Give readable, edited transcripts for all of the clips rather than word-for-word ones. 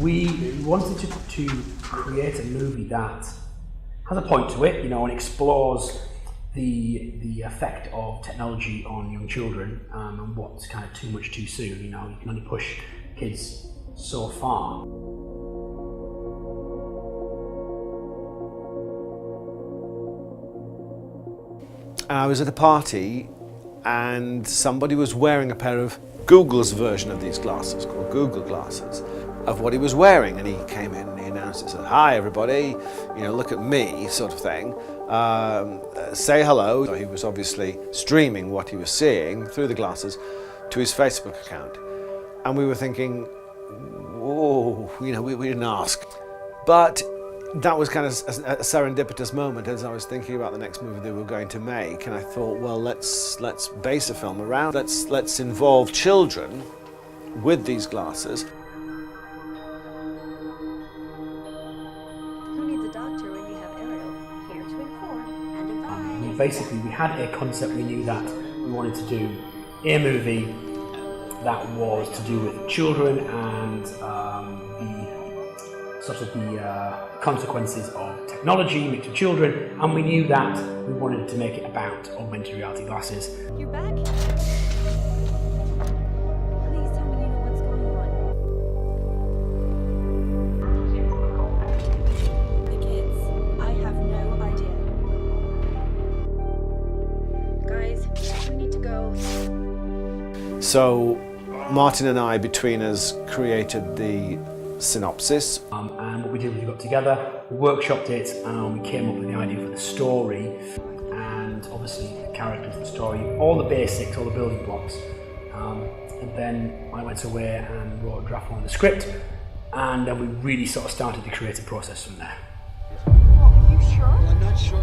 We wanted to create a movie that has a point to it, you know, and explores the effect of technology on young children, and what's kind of too much too soon. You know, you can only push kids so far. I was at a party and somebody was wearing a pair of Google's version of these glasses, called Google glasses, of what he was wearing, and he came in and he announced it, said, "Hi everybody, you know, look at me," sort of thing. Say hello. So he was obviously streaming what he was seeing through the glasses to his Facebook account. And we were thinking, whoa, you know, we didn't ask. But that was kind of a serendipitous moment as I was thinking about the next movie they were going to make, and I thought, well, let's base a film around, let's involve children with these glasses. Who needs a doctor when you have Ariel here to inform and advise? Basically, we had a concept. We knew that we wanted to do a movie that was to do with children and the consequences of technology mixed with children, and we knew that we wanted to make it about augmented reality glasses. You're back? Please tell me you know what's going on. The kids, I have no idea. Guys, we need to go. So Martin and I, between us, created the synopsis. And what we did was we got together, we workshopped it, and we came up with the idea for the story, and obviously the characters, the story, all the basics, all the building blocks. And then I went away and wrote a draft one of the script, and then we really sort of started the creative process from there. Are you sure? Well, I'm not sure.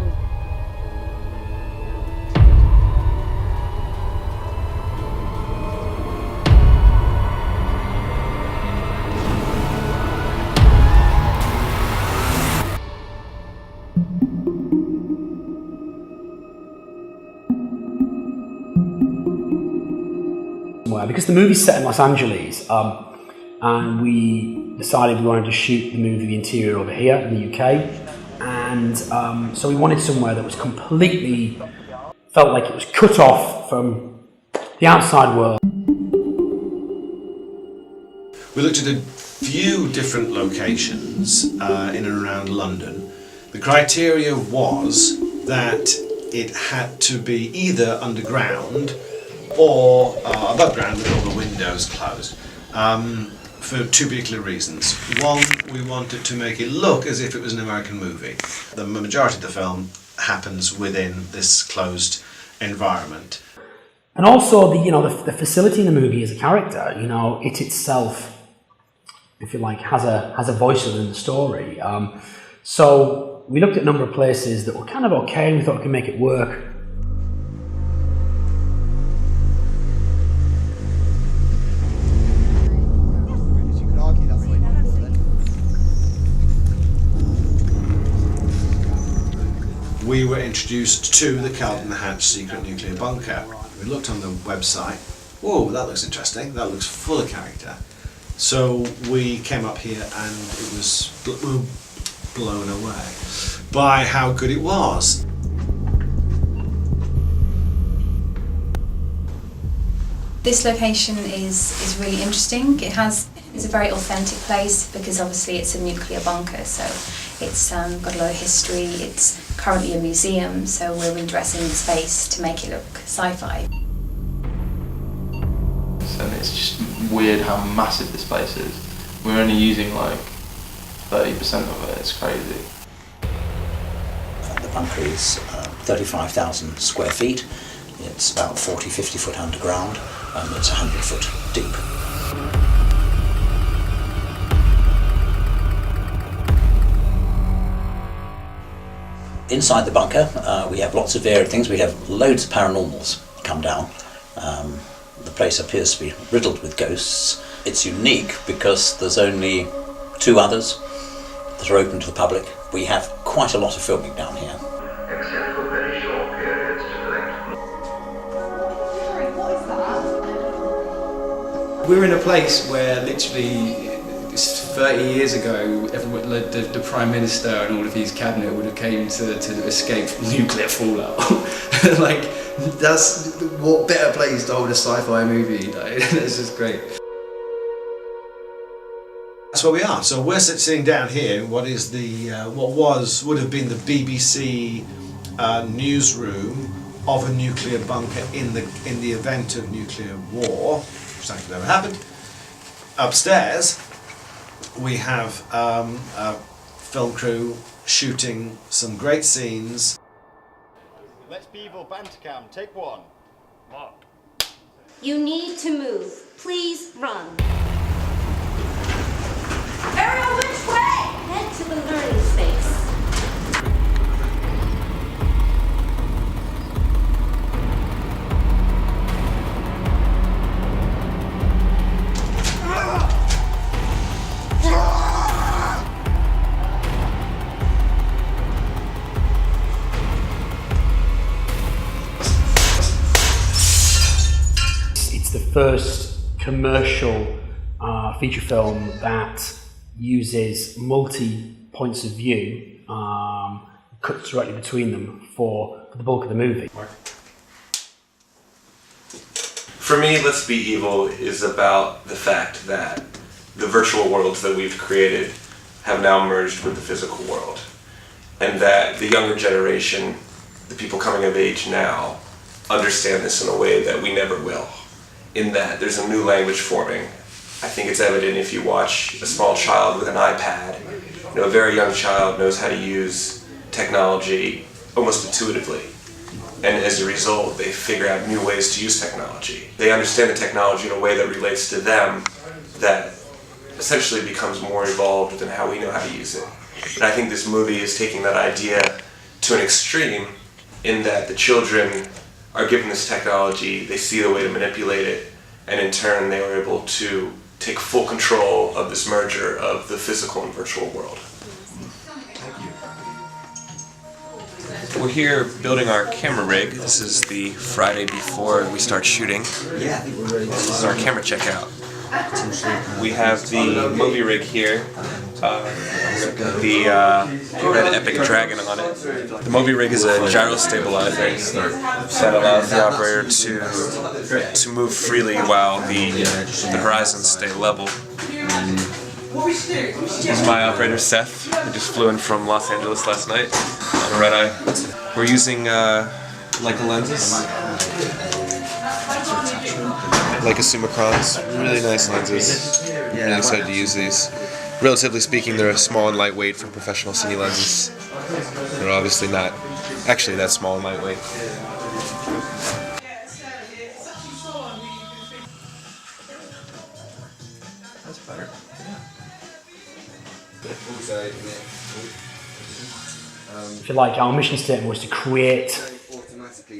Because the movie's set in Los Angeles, and we decided we wanted to shoot the movie, the interior, over here in the UK, and so we wanted somewhere that was completely, felt like it was cut off from the outside world. We looked at a few different locations in and around London. The criteria was that it had to be either underground or above ground with all the windows closed, for two particular reasons. One, we wanted to make it look as if it was an American movie. The majority of the film happens within this closed environment. And also, the facility in the movie as a character, you know, it itself, if you like, has a voice within the story. So we looked at a number of places that were kind of okay, and we thought we could make it work. We were introduced to the Calton Hatch secret nuclear bunker. We looked on the website. Whoa, that looks interesting. That looks full of character. So we came up here and it was blown away by how good it was. This location is really interesting. It's a very authentic place because obviously it's a nuclear bunker, so it's got a lot of history. It's currently a museum, so we're redressing the space to make it look sci-fi. And it's just weird how massive this place is. We're only using like 30% of it. It's crazy. The bunker is 35,000 square feet. It's about 40-50 foot underground. It's 100 foot deep. Inside the bunker, we have lots of varied things. We have loads of paranormals come down. The place appears to be riddled with ghosts. It's unique because there's only 2 others that are open to the public. We have quite a lot of filming down here. Except for very short periods to collect. We're in a place where literally 30 years ago, the Prime Minister and all of his cabinet would have came to escape nuclear fallout. Like, that's what better place to hold a sci-fi movie. Like, that's just great. That's where we are. So we're sitting down here. What is the would have been the BBC newsroom of a nuclear bunker in the event of nuclear war, which I think never happened. Upstairs, we have a film crew shooting some great scenes. Let's be evil Bantercam. Take one. Mark. You need to move. Please run. Ariel, which way? Head to the learning space. It's the first commercial feature film that uses multi points of view, cuts directly between them for the bulk of the movie. For me, Let's Be Evil is about the fact that the virtual worlds that we've created have now merged with the physical world, and that the younger generation, the people coming of age now, understand this in a way that we never will, in that there's a new language forming. I think it's evident if you watch a small child with an iPad. You know, a very young child knows how to use technology almost intuitively. And as a result, they figure out new ways to use technology. They understand the technology in a way that relates to them, that essentially becomes more evolved than how we know how to use it. And I think this movie is taking that idea to an extreme, in that the children are given this technology, they see the way to manipulate it, and in turn they are able to take full control of this merger of the physical and virtual world. We're here building our camera rig. This is the Friday before we start shooting. This is our camera checkout. We have the movie rig here. The Red Epic Dragon on it. The movie rig is a gyro stabilizer that allows the operator to move freely while the horizons stay level. This is my operator Seth, who just flew in from Los Angeles last night on a red-eye. We're using Leica lenses, Leica Summicrons, really nice lenses. I'm really excited to use these. Relatively speaking, they're small and lightweight for professional cine lenses. They're obviously not actually that small and lightweight. That's better. If you like, our mission statement was to create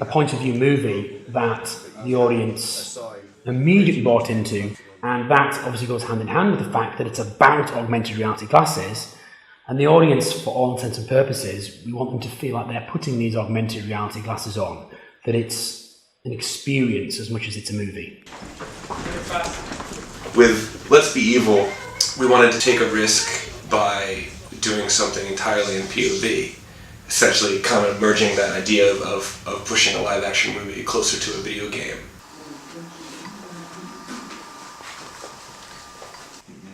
a point of view movie that the audience immediately bought into, and that obviously goes hand in hand with the fact that it's about augmented reality glasses, and the audience, for all intents and purposes, we want them to feel like they're putting these augmented reality glasses on, that it's an experience as much as it's a movie. With Let's Be Evil, we wanted to take a risk by doing something entirely in POV, essentially kind of merging that idea of pushing a live action movie closer to a video game.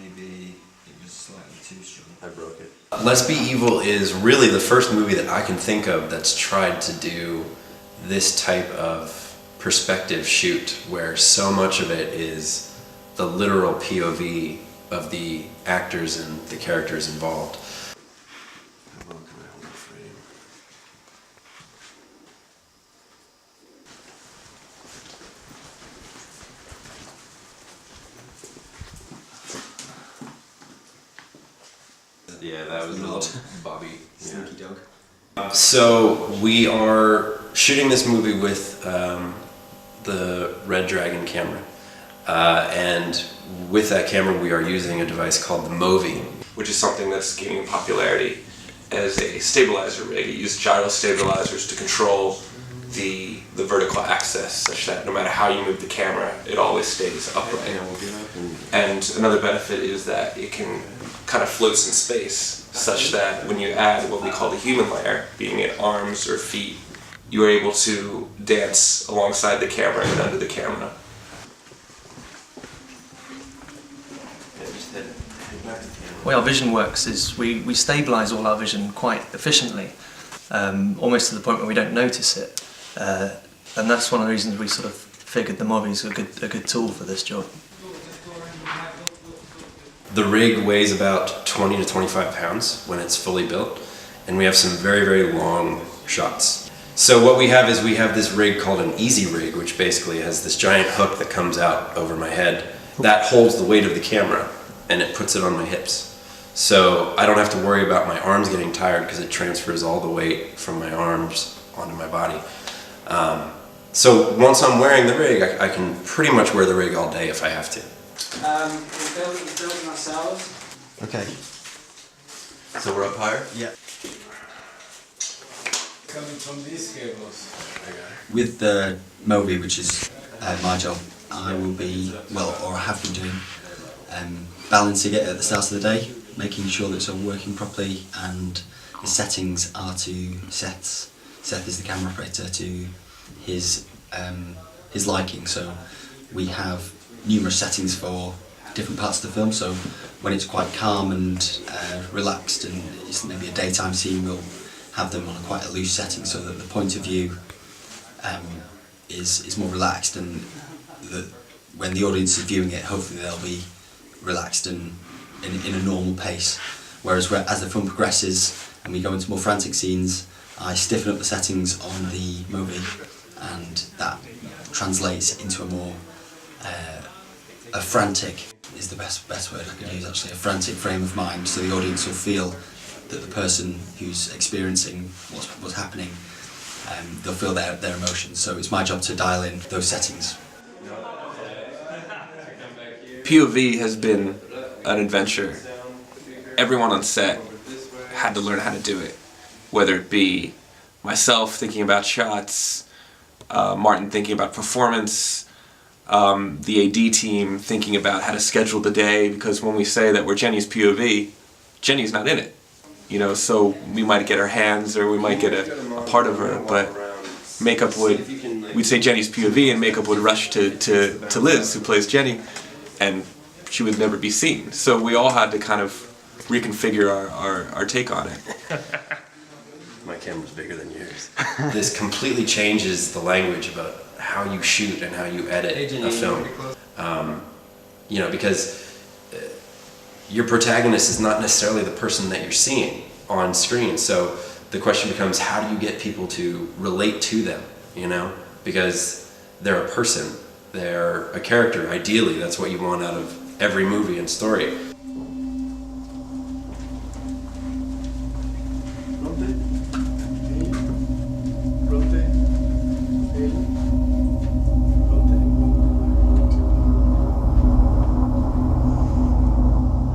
Maybe it was slightly too strong. I broke it. Let's Be Evil is really the first movie that I can think of that's tried to do this type of perspective shoot, where so much of it is the literal POV of the actors and the characters involved. How long can I hold the frame? Yeah, that was a little Bobby Sneaky Dog. So we are shooting this movie with the Red Dragon camera. And with that camera we are using a device called the Movi, which is something that's gaining popularity as a stabilizer rig. It uses gyro stabilizers to control the vertical axis, such that no matter how you move the camera, it always stays upright. And another benefit is that it can kind of floats in space, such that when you add what we call the human layer, being it arms or feet, you are able to dance alongside the camera and under the camera. The way our vision works is we stabilise all our vision quite efficiently, almost to the point where we don't notice it. And that's one of the reasons we sort of figured the Movi is a good tool for this job. The rig weighs about 20 to 25 pounds when it's fully built, and we have some very, very long shots. So what we have is we have this rig called an easy rig, which basically has this giant hook that comes out over my head that holds the weight of the camera, and it puts it on my hips. So I don't have to worry about my arms getting tired because it transfers all the weight from my arms onto my body. So once I'm wearing the rig, I can pretty much wear the rig all day if I have to. We're building ourselves. Okay. So we're up higher? Yeah. Coming from these cables. With the Movi, which is my job, I will be, or I have been doing, balancing it at the start of the day, making sure that it's all working properly, and the settings are to Seth is the camera operator, to his liking. So we have numerous settings for different parts of the film. So when it's quite calm and relaxed, and it's maybe a daytime scene, we'll have them on quite a loose setting so that the point of view is more relaxed, and when the audience is viewing it, hopefully they'll be relaxed and in a normal pace. Whereas as the film progresses and we go into more frantic scenes, I stiffen up the settings on the Movi, and that translates into a more a frantic is the best word I could use, actually, a frantic frame of mind, so the audience will feel that the person who's experiencing what's happening, they'll feel their emotions. So it's my job to dial in those settings. POV has been an adventure. Everyone on set had to learn how to do it, whether it be myself thinking about shots, Martin thinking about performance, the AD team thinking about how to schedule the day, because when we say that we're Jenny's POV, Jenny's not in it. You know, so we might get her hands or we might get a part of her, but makeup we'd say Jenny's POV, and makeup would rush to Liz, who plays Jenny, and she would never be seen. So we all had to kind of reconfigure our take on it. My camera's bigger than yours. This completely changes the language about how you shoot and how you edit a film. You know, because your protagonist is not necessarily the person that you're seeing on screen. So the question becomes, how do you get people to relate to them, you know? Because they're a person, they're a character. Ideally, that's what you want out of every movie and story.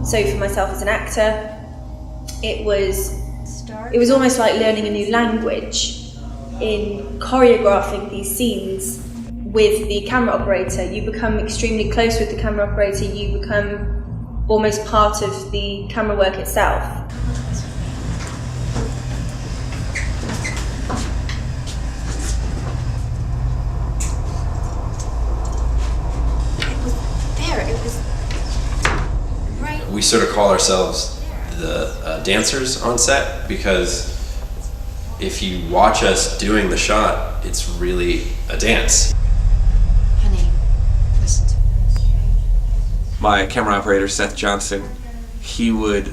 So for myself as an actor, it was almost like learning a new language in choreographing these scenes with the camera operator. You become extremely close with the camera operator, you become almost part of the camera work itself. We sort of call ourselves the dancers on set, because if you watch us doing the shot, it's really a dance. Honey, listen to this. My camera operator, Seth Johnson, he would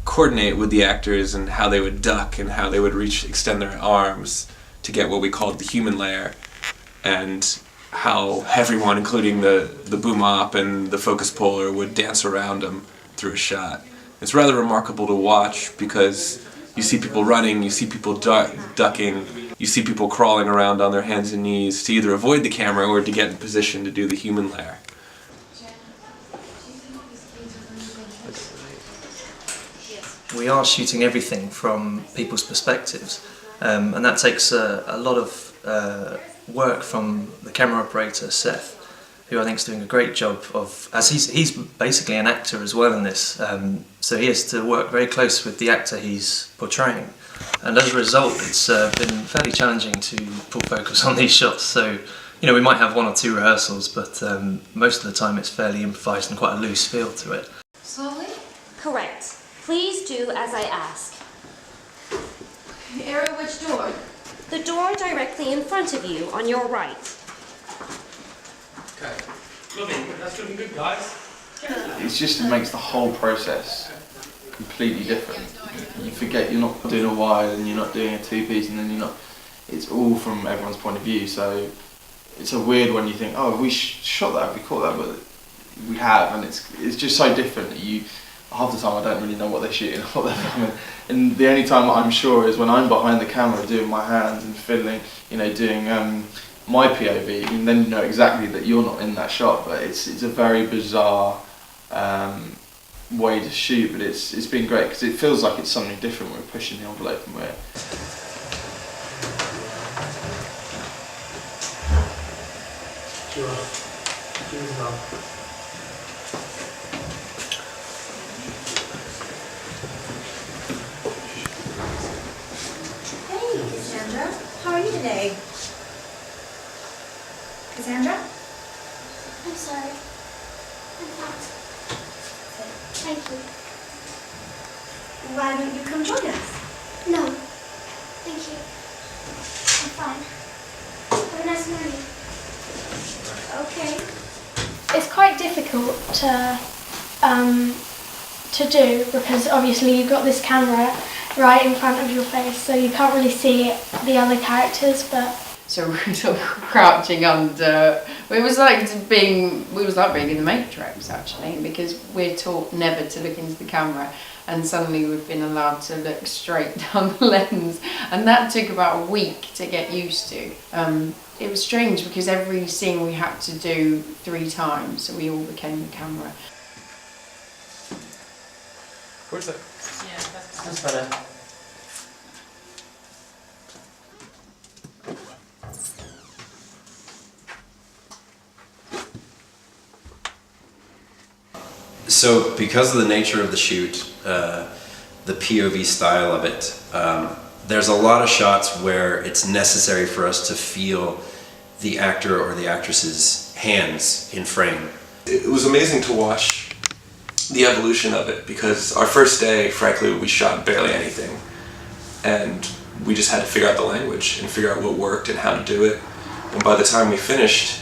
coordinate with the actors and how they would duck and how they would extend their arms to get what we called the human layer, and how everyone, including the boom op and the focus puller, would dance around them through a shot. It's rather remarkable to watch, because you see people running, you see people ducking, you see people crawling around on their hands and knees to either avoid the camera or to get in position to do the human layer. We are shooting everything from people's perspectives, and that takes a lot of work from the camera operator, Seth, who I think is doing a great job of, as he's basically an actor as well in this, so he has to work very close with the actor he's portraying. And as a result, it's been fairly challenging to pull focus on these shots. So, you know, we might have 1 or 2 rehearsals, but most of the time it's fairly improvised and quite a loose feel to it. Slowly? Correct. Please do as I ask. Ariel, which door? The door directly in front of you, on your right. Okay. Lovely. That's looking good, guys. It's just, it makes the whole process completely different. You forget you're not doing a wide and you're not doing a 2-piece, and then you're not. It's all from everyone's point of view. So it's a weird one. You think, oh, we shot that, we caught that, but we have, and it's just so different that you. Half the time I don't really know what they're shooting, what they're filming, and the only time I'm sure is when I'm behind the camera doing my hands and fiddling, you know, doing my POV, and then you know exactly that you're not in that shot. But it's a very bizarre way to shoot, but it's been great because it feels like it's something different. We're pushing the envelope and we're. Hey, Cassandra. How are you today? Cassandra? I'm sorry. I'm fine. Thank you. Why don't you come join us? No. Thank you. I'm fine. Have a nice morning. Okay. It's quite difficult to do because obviously you've got this camera right in front of your face, so you can't really see the other characters. But so we're sort of crouching under. It was like being in the Matrix actually, because we're taught never to look into the camera, and suddenly we've been allowed to look straight down the lens, and that took about a week to get used to. It was strange because every scene we had to do 3 times, so we all became the camera. Where's that? Yeah, that's better. So because of the nature of the shoot, the POV style of it, there's a lot of shots where it's necessary for us to feel the actor or the actress's hands in frame. It was amazing to watch the evolution of it, because our first day, frankly, we shot barely anything, and we just had to figure out the language and figure out what worked and how to do it. And by the time we finished,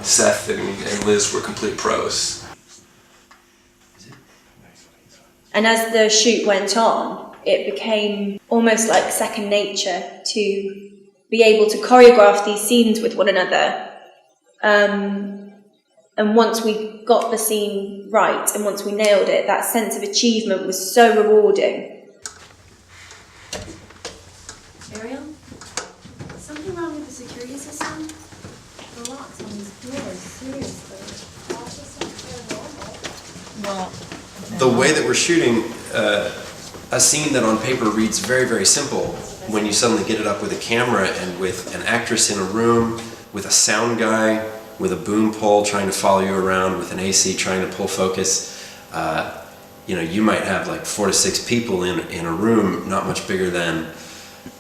Seth and Liz were complete pros. And as the shoot went on, it became almost like second nature to be able to choreograph these scenes with one another. And once we got the scene right and once we nailed it, that sense of achievement was so rewarding. Ariel? Something wrong with the security system? The locks on these doors, seriously. Well, The way that we're shooting a scene that on paper reads very, very simple, when you suddenly get it up with a camera and with an actress in a room, with a sound guy, with a boom pole trying to follow you around, with an AC trying to pull focus, you know, you might have like 4 to 6 people in a room not much bigger than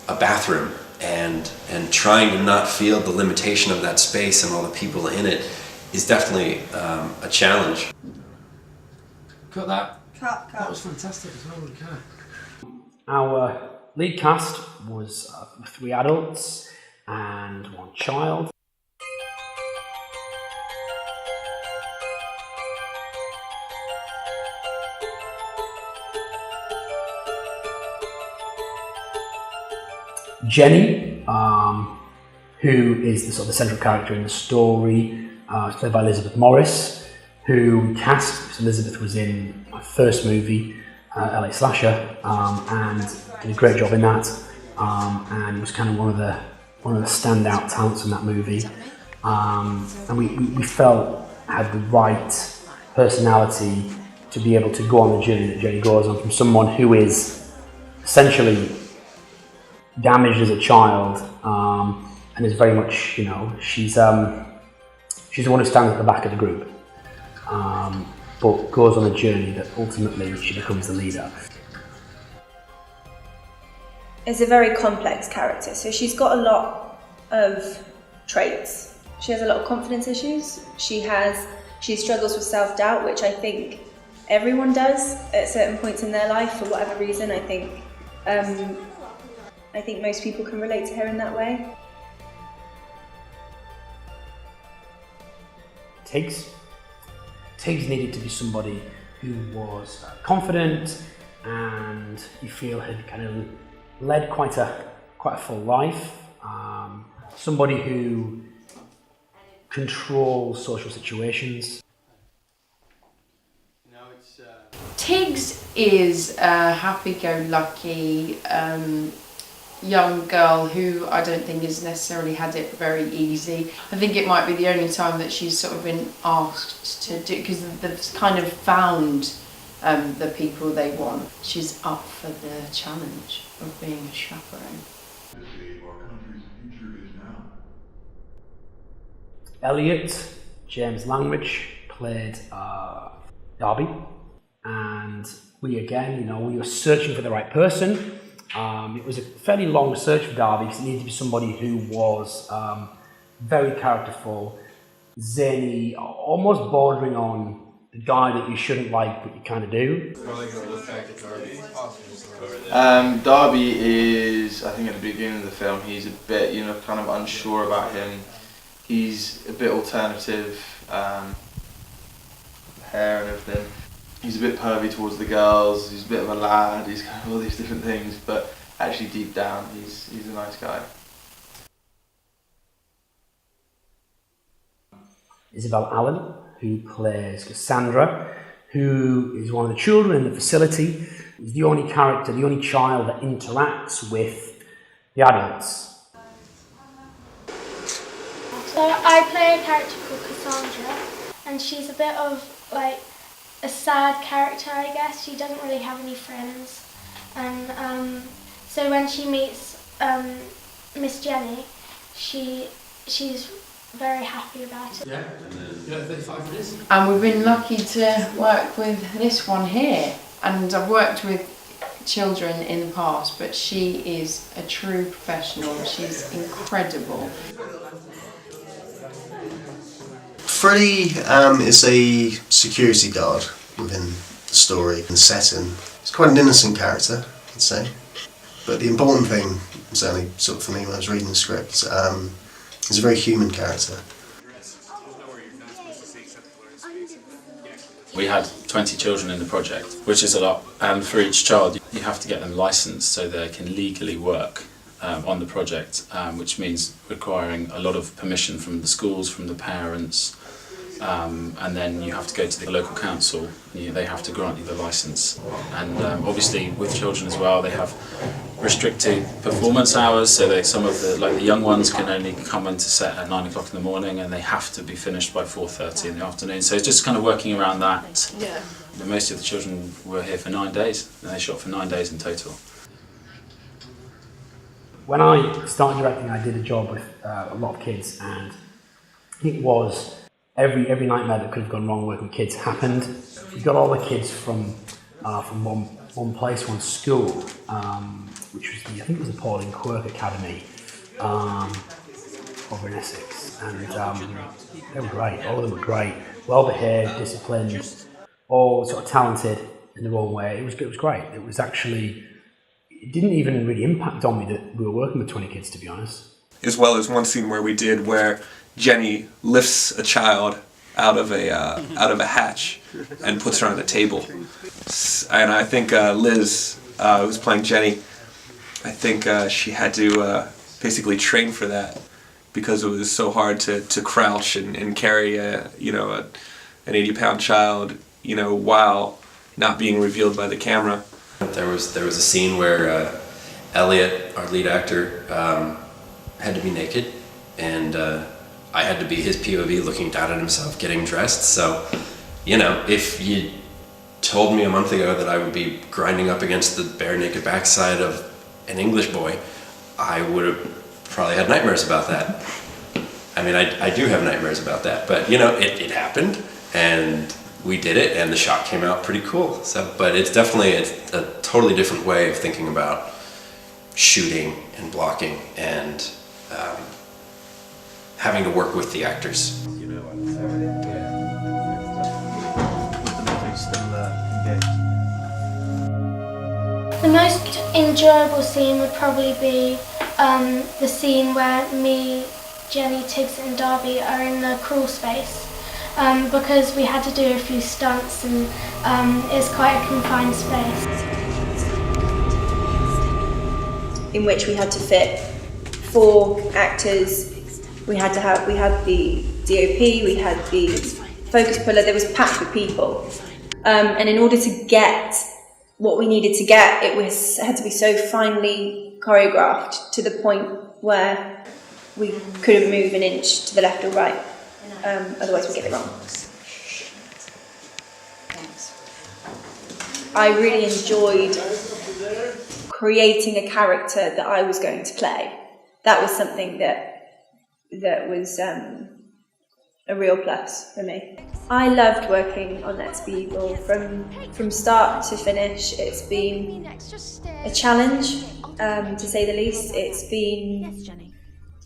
a bathroom, and trying to not feel the limitation of that space and all the people in it is definitely a challenge. Cut that. Cut. That was fantastic as well. Okay. Our lead cast was 3 adults and 1 child. Jenny, who is the sort of the central character in the story, is played by Elizabeth Morris, who we cast. Elizabeth was in my first movie, LA Slasher, and did a great job in that, and was kind of one of the standout talents in that movie, and we felt had the right personality to be able to go on the journey that Jenny goes on, from someone who is essentially damaged as a child and is very much, you know, she's the one who stands at the back of the group, but goes on a journey that ultimately she becomes the leader. Is a very complex character, so she's got a lot of traits. She has a lot of confidence issues. She struggles with self-doubt, which I think everyone does at certain points in their life for whatever reason. I think most people can relate to her in that way. Tiggs needed to be somebody who was confident, and you feel had kind of led quite a full life. Somebody who controls social situations. Tiggs is a happy-go-lucky young girl who I don't think has necessarily had it very easy. I think it might be the only time that she's sort of been asked to do, because they've kind of found the people they want. She's up for the challenge of being a chaperone. Elliot, James Langridge, played Darby, and we were searching for the right person. It was a fairly long search for Darby because it needed to be somebody who was very characterful, zany, almost bordering on the guy that you shouldn't like but you kind of do. Darby is, I think at the beginning of the film, he's a bit, kind of unsure about him. He's a bit alternative, hair and everything. He's a bit pervy towards the girls, he's a bit of a lad, he's kind of all these different things, but actually deep down he's a nice guy. Isabel Allen, who plays Cassandra, who is one of the children in the facility. He's the only character, the only child that interacts with the adults. So I play a character called Cassandra, and she's a bit of like a sad character, I guess. She doesn't really have any friends, and so when she meets Miss Jenny, she's very happy about it. Yeah, 35 minutes. And we've been lucky to work with this one here, and I've worked with children in the past, but she is a true professional. She's incredible. Freddie is a security guard within the story and setting. He's quite an innocent character, I'd say. But the important thing, certainly sort of for me when I was reading the script, he's a very human character. We had 20 children in the project, which is a lot, and for each child you have to get them licensed so they can legally work on the project, which means requiring a lot of permission from the schools, from the parents, and then you have to go to the local council. They have to grant you the license, and obviously with children as well, they have restricted performance hours, so some of the young ones can only come into set at 9 o'clock in the morning, and they have to be finished by 4:30 in the afternoon. So it's just kind of working around that. Yeah. Most of the children were here for 9 days, and they shot for 9 days in total. When I started directing, I did a job with a lot of kids, and it was every nightmare that could have gone wrong working with kids happened. We got all the kids from one place, one school, which was I think it was the Pauline Quirk Academy over in Essex, and they were great. All of them were great, well behaved, disciplined, all sort of talented in their own way. It was great. It was actually. It didn't even really impact on me that we were working with 20 kids, to be honest. As well as one scene where Jenny lifts a child out of a hatch and puts her on the table. And I think Liz, who's playing Jenny, I think she had to basically train for that because it was so hard to crouch and carry an 80-pound child, while not being revealed by the camera. There was a scene where Elliot, our lead actor, had to be naked, and I had to be his POV looking down at himself getting dressed. So, if you told me a month ago that I would be grinding up against the bare naked backside of an English boy, I would have probably had nightmares about that. I mean, I do have nightmares about that, but you know, it happened, and we did it, and the shot came out pretty cool. So, but it's definitely a totally different way of thinking about shooting and blocking and having to work with the actors. The most enjoyable scene would probably be the scene where me, Jenny, Tiggs and Darby are in the crawl space, because we had to do a few stunts and it's quite a confined space. In which we had to fit 4 actors. We had the DOP, we had the focus puller. There was packed with people, and in order to get what we needed to get, it had to be so finely choreographed to the point where we couldn't move an inch to the left or right, otherwise we'd get it wrong. I really enjoyed creating a character that I was going to play. That was something that was a real plus for me. I loved working on Let's Be Evil from start to finish. It's been a challenge, to say the least. It's been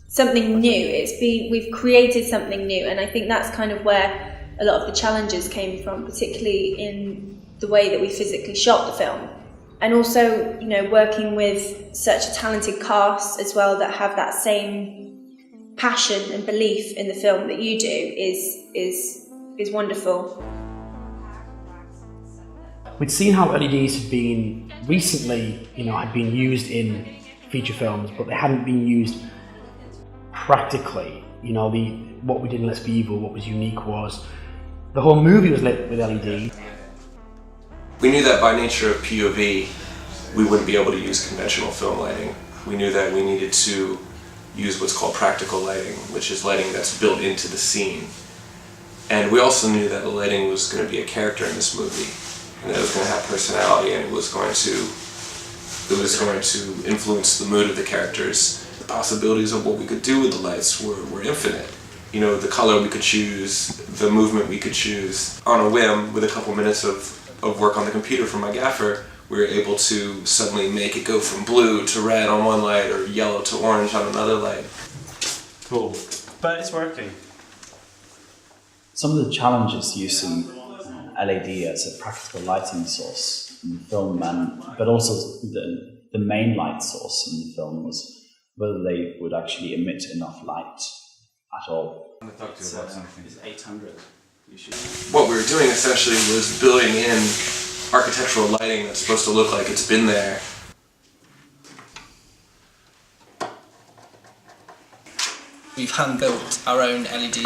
something new. We've created something new, and I think that's kind of where a lot of the challenges came from, particularly in the way that we physically shot the film. And also, you know, working with such a talented cast as well that have that same passion and belief in the film that you do is wonderful. We'd seen how LEDs had been recently, had been used in feature films, but they hadn't been used practically. What we did in Let's Be Evil, what was unique was the whole movie was lit with LED. We knew that by nature of POV, we wouldn't be able to use conventional film lighting. We knew that we needed to use what's called practical lighting, which is lighting that's built into the scene. And we also knew that the lighting was going to be a character in this movie, and that it was going to have personality, and it was going to influence the mood of the characters. The possibilities of what we could do with the lights were infinite. The color we could choose, the movement we could choose. On a whim, with a couple minutes of work on the computer from my gaffer, we were able to suddenly make it go from blue to red on one light or yellow to orange on another light. Cool. But it's working. Some of the challenges using LED as a practical lighting source in the film, but also the main light source in the film was whether they would actually emit enough light at all. I'm going to talk to you about something. It's 800. What we were doing essentially was building in architectural lighting that's supposed to look like it's been there. We've hand-built our own LED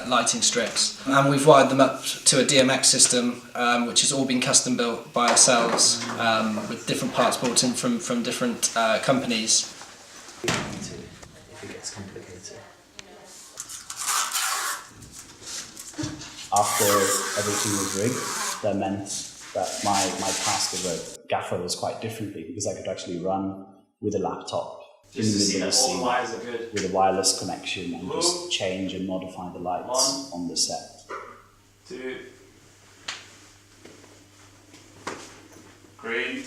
lighting strips, and we've wired them up to a DMX system, which has all been custom-built by ourselves, with different parts brought in from different companies. If it gets complicated. After everything was rigged, that meant that my task as a gaffer was quite differently, because I could actually run with a laptop in the middle of the scene with a wireless connection and just change and modify the lights on the set. 2. Green.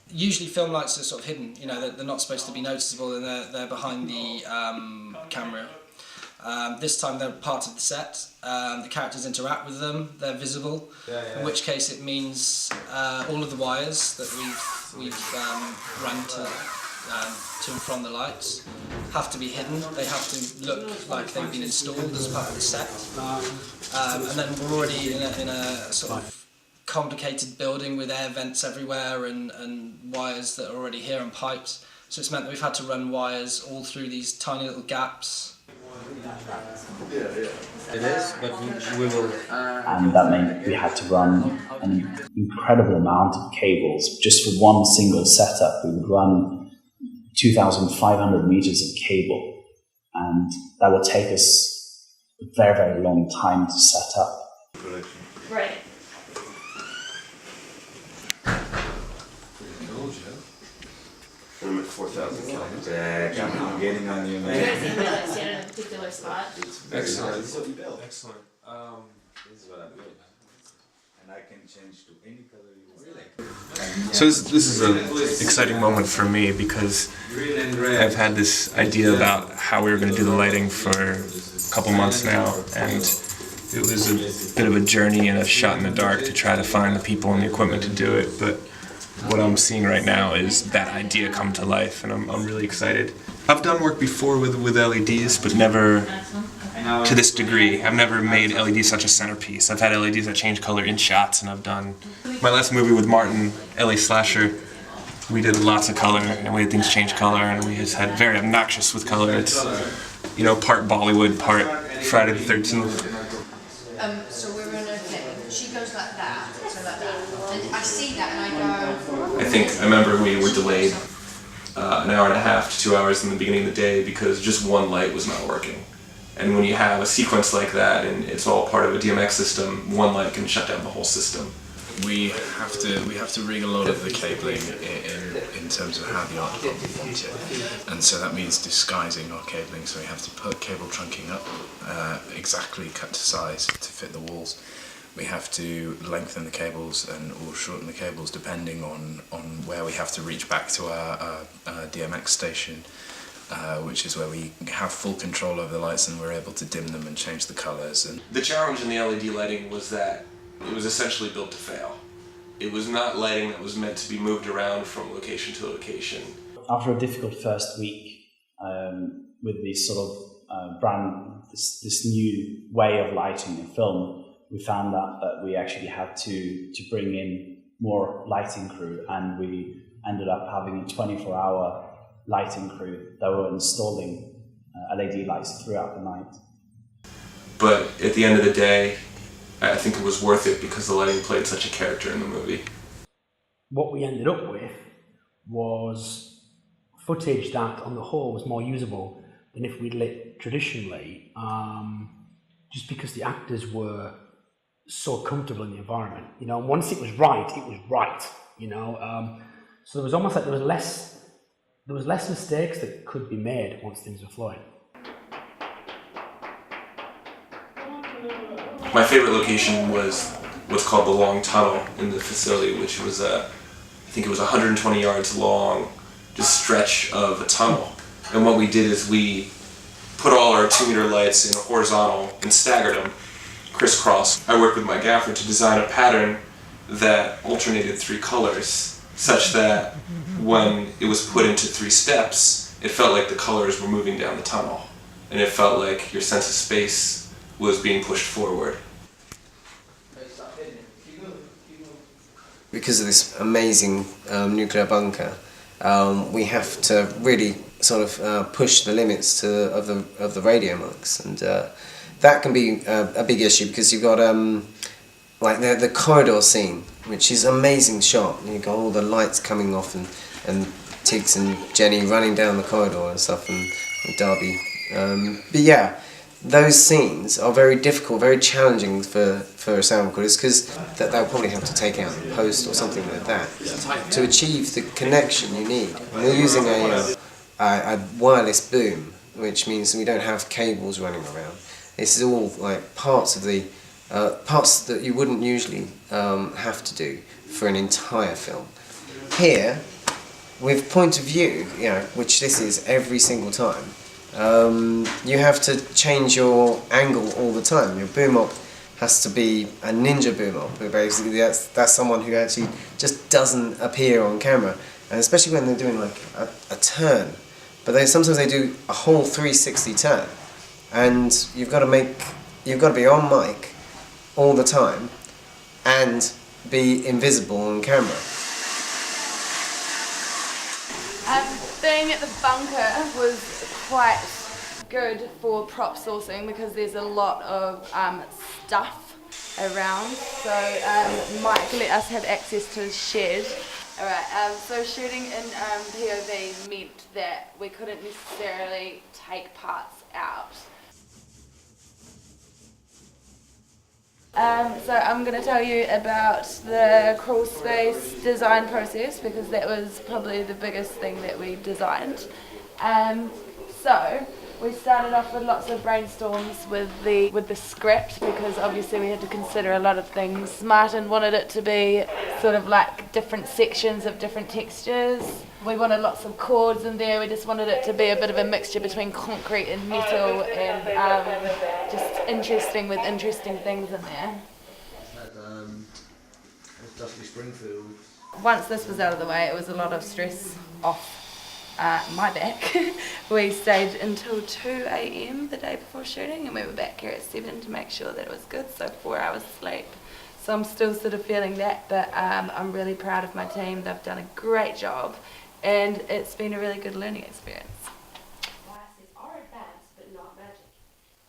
Usually film lights are sort of hidden, they're not supposed to be noticeable, and they're behind the camera. This time they're part of the set, the characters interact with them, they're visible, in which case it means all of the wires that we've run to and from the lights have to be hidden. They have to look like they've been installed as part of the set. And then we're already in a sort of complicated building with air vents everywhere and wires that are already here and pipes. So it's meant that we've had to run wires all through these tiny little gaps. It is, but we will. And that meant we had to run an incredible amount of cables. Just for one single setup, we would run 2,500 meters of cable, and that would take us a very, very long time to set up. Right. them at 4,000 kelvin. I'm getting on you, man. Stand in a particular spot. Excellent. This is what you built. Excellent. This is what I built. And I can change to any color you want. Really? So this is an exciting moment for me because I've had this idea about how we were going to do the lighting for a couple months now, and it was a bit of a journey and a shot in the dark to try to find the people and the equipment to do it, but what I'm seeing right now is that idea come to life, and I'm really excited. I've done work before with LEDs, but never to this degree. I've never made LEDs such a centerpiece. I've had LEDs that change color in shots, and I've done my last movie with Martin, LA Slasher. We did lots of color, and we had things change color, and we just had very obnoxious with color. It's, you know, part Bollywood, part Friday the 13th. So we're in a thing. She goes like that, so like that. And I see that and I go... I remember we were delayed an hour and a half to 2 hours in the beginning of the day because just one light was not working. And when you have a sequence like that and it's all part of a DMX system, one light can shut down the whole system. We have to rig a lot of the cabling in terms of how the art department wants it, and so that means disguising our cabling. So we have to put cable trunking up exactly cut to size to fit the walls. We have to lengthen the cables or shorten the cables depending on where we have to reach back to our DMX station, which is where we have full control over the lights and we're able to dim them and change the colours. And the challenge in the LED lighting was that it was essentially built to fail. It was not lighting that was meant to be moved around from location to location. After a difficult first week with this sort of this new way of lighting a film, we found out that we actually had to bring in more lighting crew, and we ended up having a 24-hour lighting crew that were installing LED lights throughout the night. But at the end of the day, I think it was worth it because the lighting played such a character in the movie. What we ended up with was footage that on the whole was more usable than if we'd lit traditionally, just because the actors were so comfortable in the environment. You know, and once it was right, you know. So there was almost like there was less mistakes that could be made once things were flowing. My favorite location was what's called the Long Tunnel in the facility, which was I think it was 120 yards long, just stretch of a tunnel. And what we did is we put all our 2-meter lights in a horizontal and staggered them, crisscross. I worked with my gaffer to design a pattern that alternated 3 colors, such that when it was put into 3 steps, it felt like the colors were moving down the tunnel, and it felt like your sense of space was being pushed forward. Because of this amazing nuclear bunker, we have to really sort of push the limits of the radio mics, and that can be a big issue because you've got like the corridor scene, which is an amazing shot. You've got all the lights coming off and Tiggs and Jenny running down the corridor and stuff, and Darby. But yeah, those scenes are very difficult, very challenging for a sound recordist because they'll probably have to take out the post or something like that to achieve the connection you need. And we're using a wireless boom, which means we don't have cables running around. This is all like parts of the parts that you wouldn't usually have to do for an entire film. Here, with point of view, you know, which this is every single time. You have to change your angle all the time. Your boom op has to be a ninja boom op. Basically, that's someone who actually just doesn't appear on camera, and especially when they're doing like a turn. But sometimes they do a whole 360 turn, and you've got to be on mic all the time, and be invisible on camera. Being at the bunker was quite good for prop sourcing because there's a lot of stuff around. So Mike let us have access to his shed. Alright, so shooting in POV meant that we couldn't necessarily take parts out. So I'm going to tell you about the crawl space design process because that was probably the biggest thing that we designed. So we started off with lots of brainstorms with the script because obviously we had to consider a lot of things. Martin wanted it to be sort of like different sections of different textures. We wanted lots of chords in there. We just wanted it to be a bit of a mixture between concrete and metal and just interesting with interesting things in there. Dusty Springfield. Once this was out of the way, it was a lot of stress off my back. We stayed until 2 a.m. the day before shooting and we were back here at 7 to make sure that it was good, so 4 hours sleep. So I'm still sort of feeling that, but I'm really proud of my team. They've done a great job and it's been a really good learning experience. Glasses are advanced but not magic.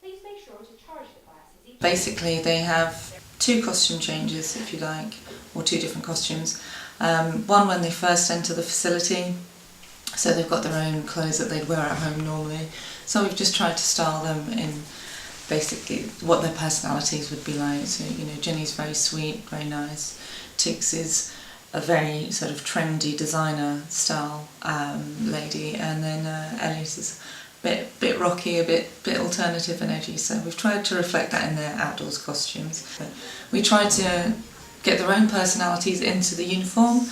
Please make sure to charge the glasses. Basically they have 2 costume changes, if you like, or 2 different costumes. One when they first enter the facility, so they've got their own clothes that they'd wear at home normally. So we've just tried to style them in basically what their personalities would be like. So, you know, Jenny's very sweet, very nice. Tix is a very sort of trendy designer style lady, and then Elliot is a bit rocky, a bit alternative and edgy. So we've tried to reflect that in their outdoors costumes. But we tried to get their own personalities into the uniform,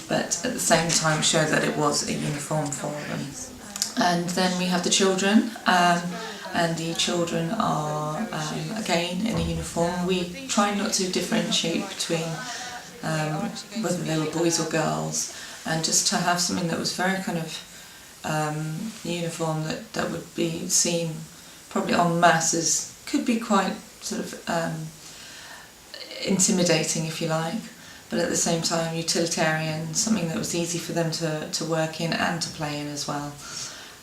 but at the same time show that it was a uniform for them. And then we have the children, and the children are again in a uniform. We try not to differentiate between whether they were boys or girls, and just to have something that was very kind of uniform that would be seen probably en masse as could be quite sort of intimidating, if you like, but at the same time utilitarian, something that was easy for them to work in and to play in as well.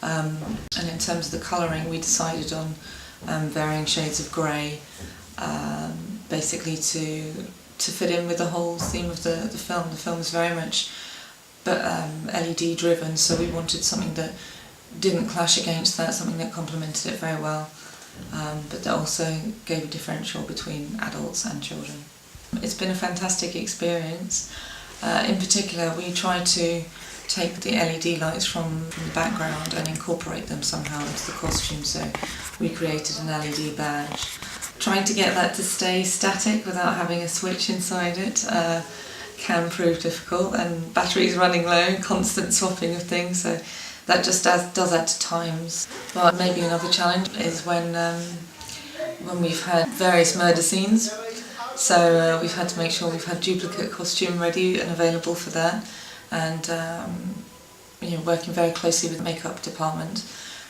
And in terms of the colouring, we decided on varying shades of grey, basically to fit in with the whole theme of the film. The film is very much LED driven, so we wanted something that didn't clash against that, something that complemented it very well, but that also gave a differential between adults and children. It's been a fantastic experience. In particular, we tried to take the LED lights from the background and incorporate them somehow into the costume, so we created an LED badge. Trying to get that to stay static without having a switch inside it can prove difficult, and batteries running low, constant swapping of things, so that just does add to times. But maybe another challenge is when we've had various murder scenes, so we've had to make sure we've had duplicate costume ready and available for that, and you know, working very closely with the makeup department,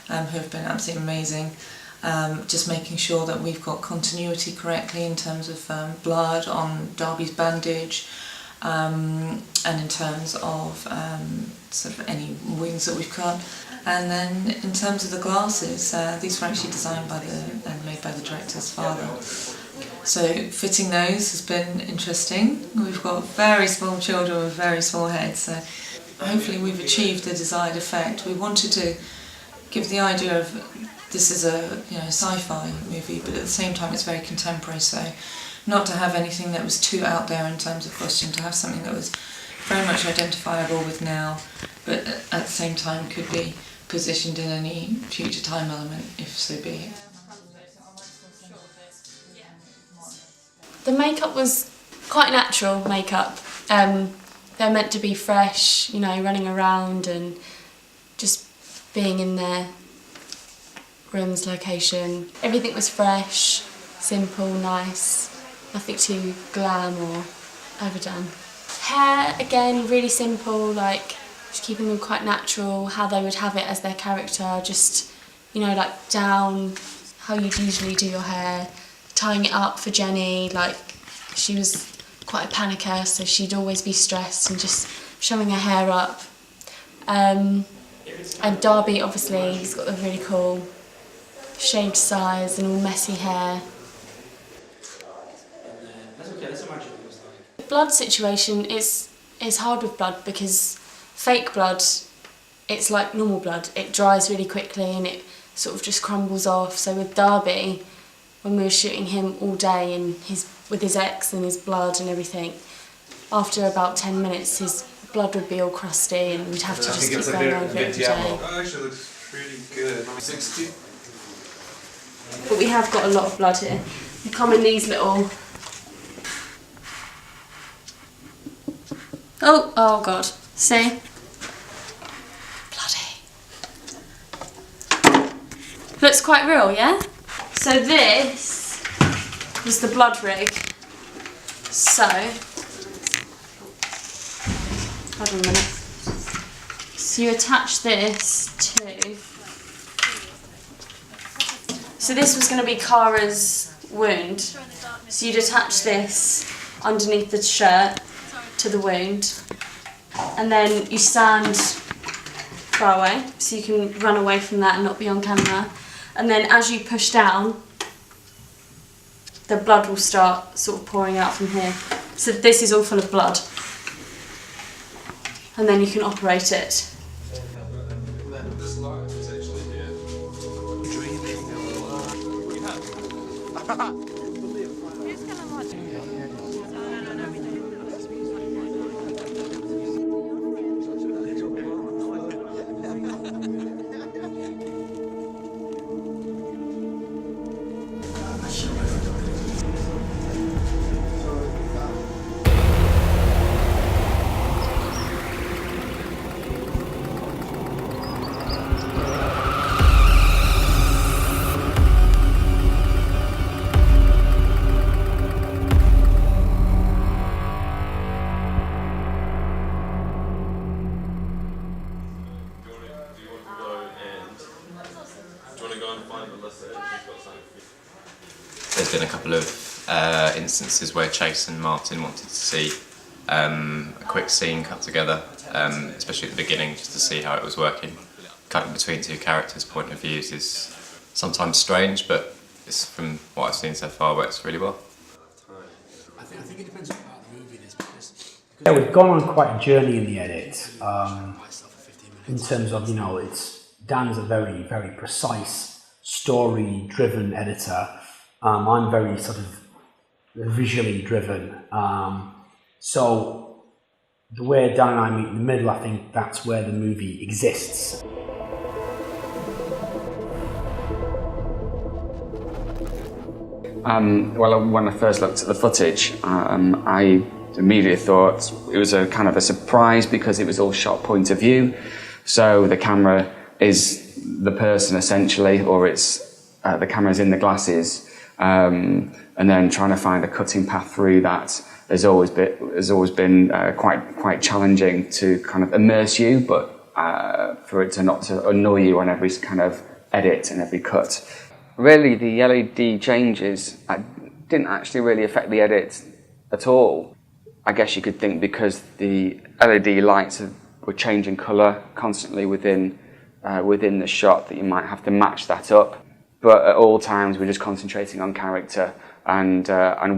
who have been absolutely amazing. Just making sure that we've got continuity correctly in terms of blood on Darby's bandage, and in terms of sort of any wounds that we've cut. And then in terms of the glasses, these were actually designed and made by the director's father. So fitting those has been interesting. We've got very small children with very small heads, so hopefully we've achieved the desired effect. We wanted to give the idea of this is a sci-fi movie, but at the same time it's very contemporary, so not to have anything that was too out there in terms of costume, to have something that was very much identifiable with now, but at the same time could be positioned in any future time element, if so be it. The makeup was quite natural makeup. They're meant to be fresh, you know, running around and just being in their rooms, location. Everything was fresh, simple, nice, nothing too glam or overdone. Hair, again, really simple, like just keeping them quite natural, how they would have it as their character, just, you know, like down, how you'd usually do your hair, tying it up for Jenny, like she was quite a panicker, so she'd always be stressed and just showing her hair up. And Darby, obviously, he's got the really cool shaved sides and all messy hair. The blood situation is hard with blood because fake blood, it's like normal blood. It dries really quickly and it sort of just crumbles off. So with Darby, when we were shooting him all day and his with his ex and his blood and everything, after about 10 minutes his blood would be all crusty and we'd have to just keep going over it every day. Oh, actually looks pretty good. 60. But we have got a lot of blood here. They come in these little... Oh God, see? Bloody. Looks quite real, yeah? So this was the blood rig. So, hold on a minute. So you attach this to... So this was going to be Kara's wound. So you'd attach this underneath the shirt to the wound. And then you stand far away, so you can run away from that and not be on camera. And then as you push down, the blood will start sort of pouring out from here. So this is all full of blood. And then you can operate it. There's been a couple of instances where Chase and Martin wanted to see a quick scene cut together, especially at the beginning, just to see how it was working. Cutting between two characters' point of views is sometimes strange, but it's, from what I've seen so far, works really well. I think it depends on the movie it is, because yeah, we've gone on quite a journey in the edit. In terms of, Dan's a very, very precise, story-driven editor. I'm very sort of visually driven. So the way Dan and I meet in the middle, I think that's where the movie exists. Well, when I first looked at the footage, I immediately thought it was a kind of a surprise because it was all shot point of view. So the camera is the person essentially, or it's the camera's in the glasses. And then trying to find a cutting path through that has always been quite challenging to kind of immerse you, but for it to not to annoy you on every kind of edit and every cut. Really, the LED changes didn't actually really affect the edit at all. I guess you could think because the LED lights were changing colour constantly within the shot that you might have to match that up. But at all times, we're just concentrating on character and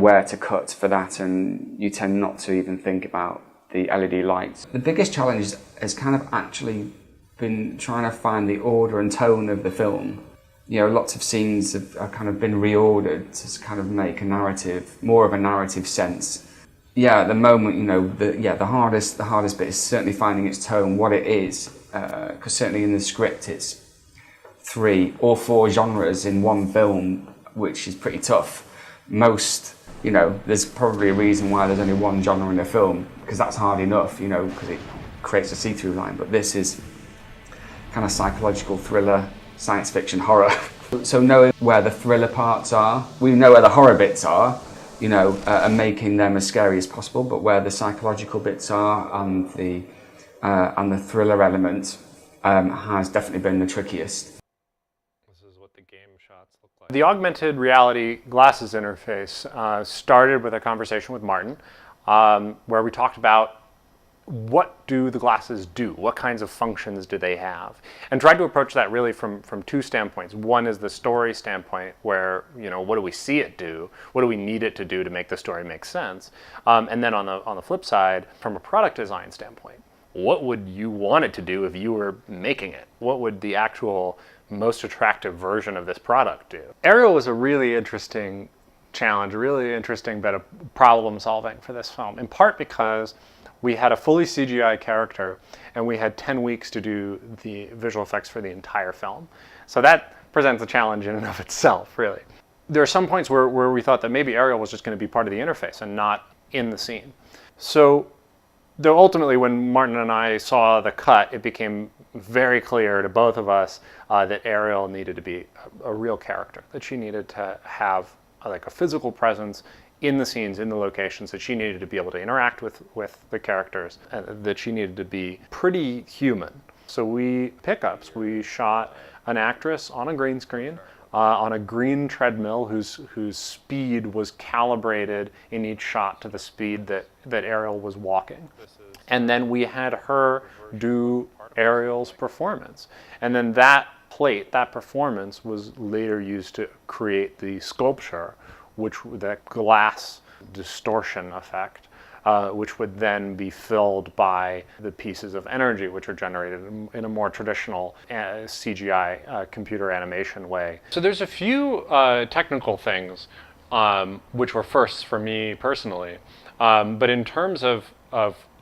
where to cut for that, and you tend not to even think about the LED lights. The biggest challenge has kind of actually been trying to find the order and tone of the film. Lots of scenes have kind of been reordered to kind of make a narrative, more of a narrative sense. Yeah, at the moment, the hardest bit is certainly finding its tone, what it is, because certainly in the script it's 3 or 4 genres in one film, which is pretty tough. There's probably a reason why there's only one genre in a film, because that's hard enough, because it creates a see-through line. But this is kind of psychological thriller, science fiction, horror. So knowing where the thriller parts are, we know where the horror bits are, and making them as scary as possible, but where the psychological bits are and the thriller element has definitely been the trickiest. The augmented reality glasses interface started with a conversation with Martin where we talked about what do the glasses do? What kinds of functions do they have? And tried to approach that really from 2 standpoints. One is the story standpoint where, what do we see it do? What do we need it to do to make the story make sense? And then on the flip side, from a product design standpoint, what would you want it to do if you were making it? What would the actual most attractive version of this product do? Ariel was a really interesting challenge, a really interesting bit of problem solving for this film, in part because we had a fully CGI character and we had 10 weeks to do the visual effects for the entire film. So that presents a challenge in and of itself, really. There are some points where we thought that maybe Ariel was just going to be part of the interface and not in the scene. So though ultimately when Martin and I saw the cut, it became very clear to both of us that Ariel needed to be a real character, that she needed to have like a physical presence in the scenes, in the locations, that she needed to be able to interact with the characters, and that she needed to be pretty human. So we shot an actress on a green screen, on a green treadmill whose speed was calibrated in each shot to the speed that Ariel was walking. And then we had her do Ariel's performance. And then that performance was later used to create the sculpture, that glass distortion effect, which would then be filled by the pieces of energy which are generated in a more traditional CGI computer animation way. So there's a few technical things which were firsts for me personally, but in terms of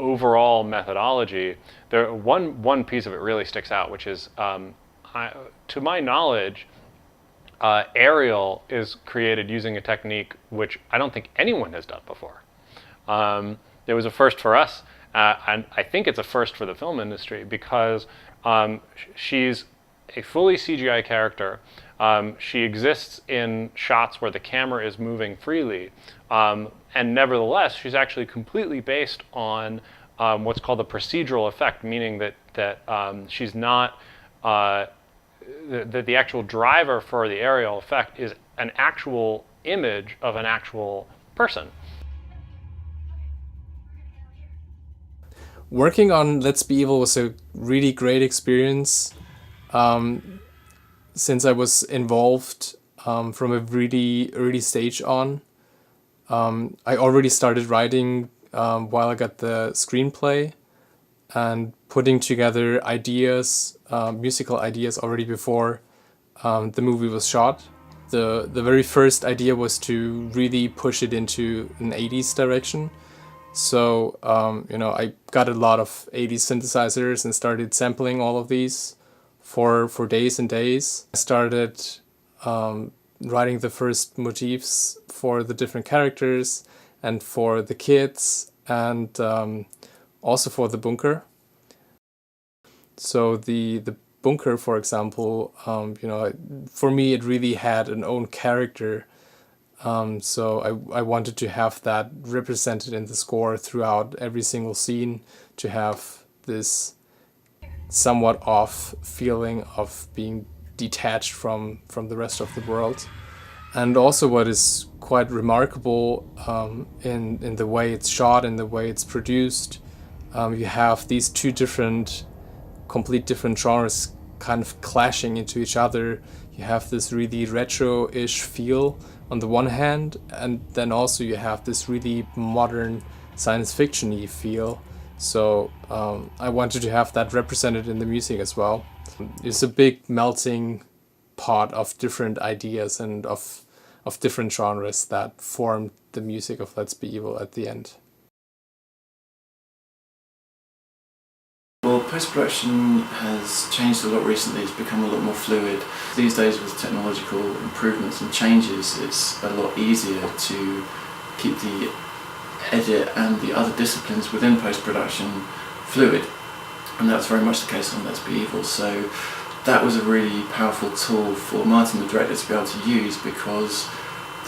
overall methodology, one piece of it really sticks out, which is, to my knowledge, Ariel is created using a technique which I don't think anyone has done before. It was a first for us, and I think it's a first for the film industry, because she's a fully CGI character. She exists in shots where the camera is moving freely, and nevertheless, she's actually completely based on what's called a procedural effect, meaning that she's not that the actual driver for the Ariel effect is an actual image of an actual person. Working on Let's Be Evil was a really great experience, since I was involved from a really early stage on. I already started writing while I got the screenplay, and putting together ideas, musical ideas already before the movie was shot. The very first idea was to really push it into an 80s direction. So, I got a lot of 80s synthesizers and started sampling all of these for days and days. I started writing the first motifs for the different characters and for the kids, and also for the bunker. So the bunker, for example, for me it really had an own character. So I wanted to have that represented in the score throughout every single scene, to have this somewhat off feeling of being detached from the rest of the world. And also what is quite remarkable in the way it's shot and the way it's produced, you have these two complete different genres kind of clashing into each other. You have this really retro-ish feel on the one hand, and then also you have this really modern science fiction-y feel. So I wanted to have that represented in the music as well. It's a big melting pot of different ideas and of different genres that formed the music of Let's Be Evil at the end. Well, post-production has changed a lot recently. It's become a lot more fluid. These days, with technological improvements and changes, it's a lot easier to keep the edit and the other disciplines within post-production fluid. And that's very much the case on Let's Be Evil. So that was a really powerful tool for Martin, the director, to be able to use, because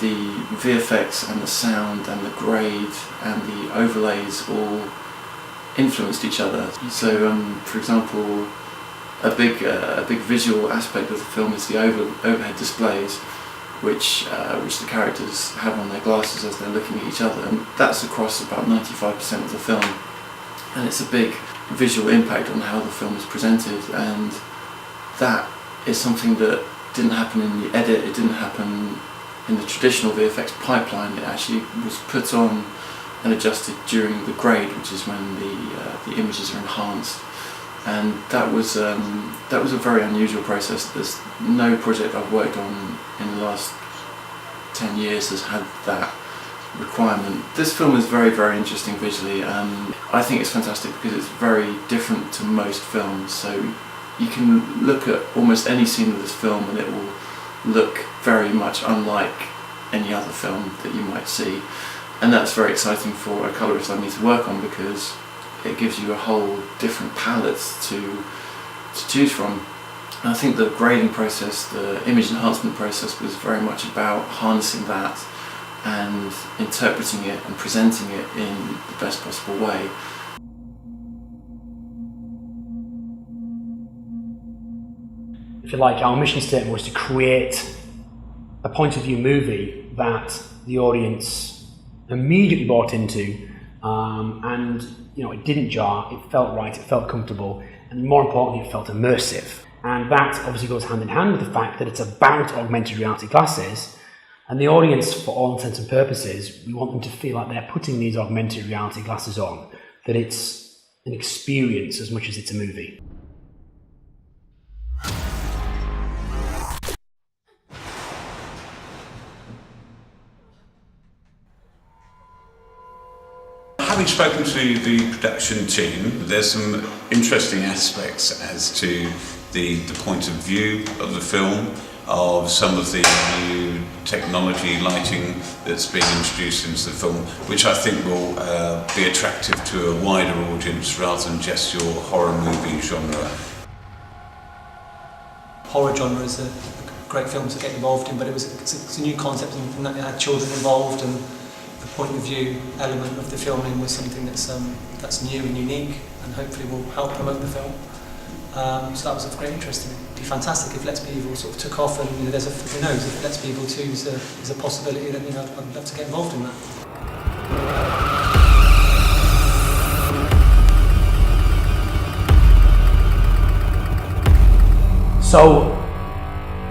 the VFX and the sound and the grade and the overlays all influenced each other. So, for example, a big visual aspect of the film is the overhead displays, which the characters have on their glasses as they're looking at each other, and that's across about 95% of the film. And it's a big visual impact on how the film is presented, and that is something that didn't happen in the edit. It didn't happen in the traditional VFX pipeline. It actually was put on and adjusted during the grade, which is when the images are enhanced, and that was a very unusual process. There's no project I've worked on in the last 10 years has had that requirement. This film is very, very interesting visually, and I think it's fantastic because it's very different to most films. So you can look at almost any scene of this film and it will look very much unlike any other film that you might see. And that's very exciting for a colourist like me to work on, because it gives you a whole different palette to choose from. And I think the grading process, the image enhancement process, was very much about harnessing that and interpreting it and presenting it in the best possible way. If you like, our mission statement was to create a point of view movie that the audience immediately bought into, and it didn't jar, it felt right, it felt comfortable, and more importantly, it felt immersive. And that obviously goes hand in hand with the fact that it's about augmented reality glasses, and the audience, for all intents and purposes, we want them to feel like they're putting these augmented reality glasses on, that it's an experience as much as it's a movie. Having spoken to the production team, there's some interesting aspects as to the point of view of the film, of some of the new technology, lighting that's being introduced into the film, which I think will be attractive to a wider audience rather than just your horror movie genre. Horror genre is a great film to get involved in, but it's a new concept, and that it had children involved, and the point of view element of the filming was something that's new and unique, and hopefully will help promote the film. So that was of great interest to me. It'd be fantastic if Let's Be Evil sort of took off, and who knows, if Let's Be Evil 2 is a possibility, then I'd love to get involved in that. So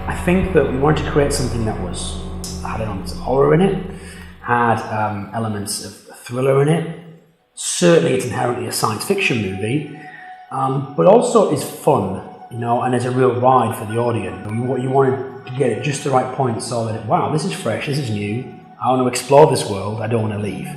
I think that we wanted to create something that had elements of horror in it, had elements of thriller in it. Certainly it's inherently a science fiction movie, but also is fun, and is a real ride for the audience. You wanted to get it just the right point so that, wow, this is fresh, this is new, I want to explore this world, I don't want to leave.